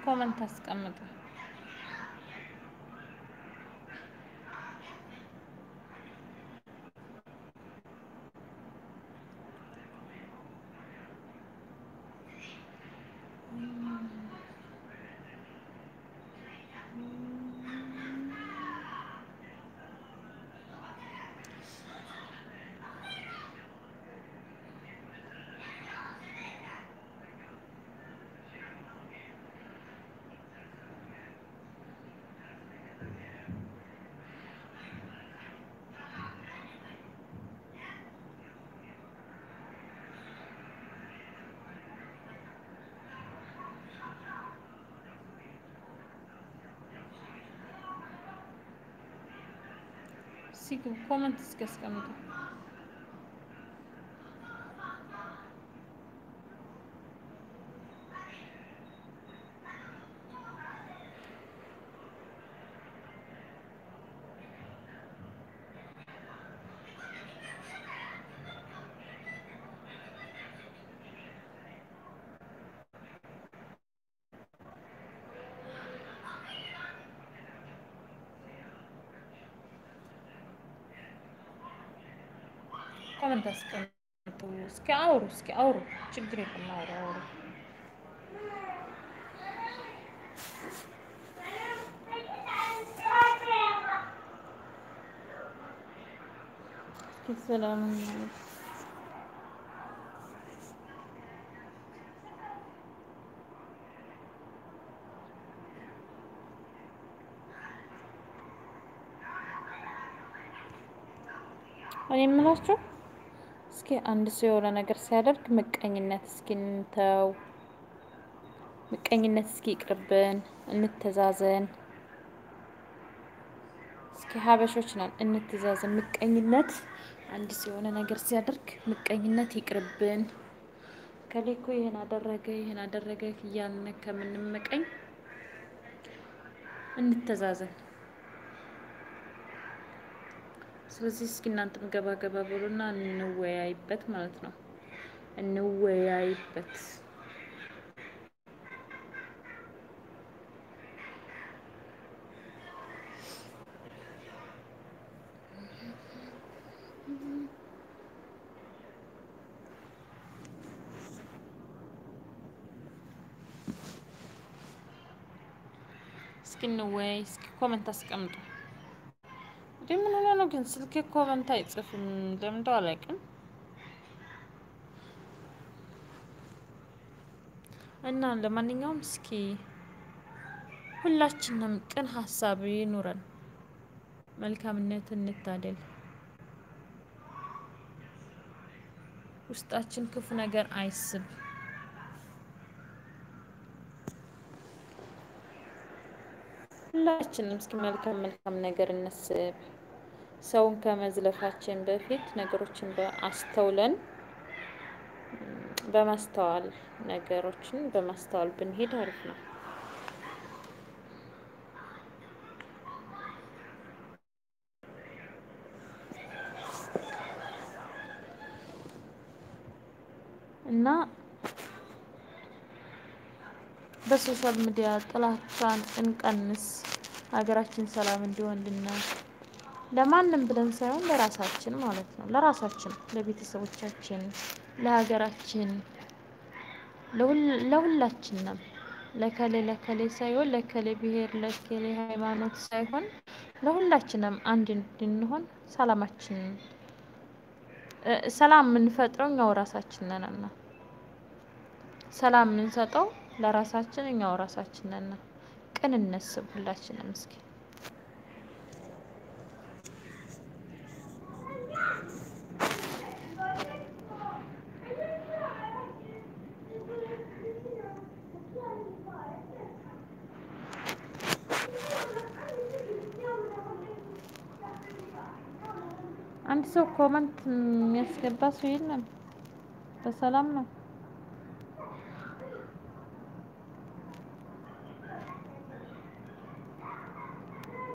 ኮመንት አስቀምጡ ኮመንት እስከስቀምጡ ኮመንት አስቀምጡ እስኪ አውሩ ችግር የለም አውሩ ሰላም እኔ የምላችሁ እስኪ አንድ ሰው የሆነ ነገር ሲያደርግ ምቀኝነት እስኪ እንተው ምቀኝነት እስኪ ይቅርብን እንተዛዘን እስኪ ሀበሾች ነን እንተዛዘን ምቀኝነት አንድ ሰው የሆነ ነገር ሲያደርግ ምቀኝነት ይቅርብን ከሌኮ ይሄን አደረገ እያልን ከምንመቀኝ እንተዛዘን ስለዚህ እስኪ እናንተም ገባ ብሉና እንወያይበት ማለት ነው እንወያይበት እስኪ እንወያይ እስኪ ኮመንት አስቀምጡ ምን ሆነ ነው ግን ስልኬ ኮመንት አይጽፍም ለምንድነው አላውቅም እና ለማንኛውም እስኪ ሁላችንም ቅን ሐሳብ ይኑረን መልካምነት እንታደል ውስጣችን ክፉ ነገር አይስብ ሁላችንም እስኪ መልካም ነገር እንስብ ሰውን ከመዝለፋችን በፊት ነገሮችን በአስተውለን በማስተዋል ነገሮችን በማስተዋል ብንሄድ አሪፍ ነው እና በሶሻል ሚዲያ ጥላቻን እንቀንስ ሀገራችን ሰላም እንዲሆንልና ለማንም ብለን ሳይሆን ለራሳችን ማለት ነው ለራሳችን ለቤተሰቦቻችን ለሀገራችን ለሁላችንም ለከሌ ሳይሆን ለከሌ ብሄር ለከሌ ሃይማኖት ሳይሆን ለሁላችንም አንድ እንድንሆን ሰላም የምንፈጥረው እኛው ራሳችን ነንና ሰላም የምንሰጠው ለራሳችን እኛው ራሳችን ነን ቅን እንስብ ሁላችንም እስኪ አንድ ሰው ኮመንት የሚያስገባ ሰው የለም በሰላም ነው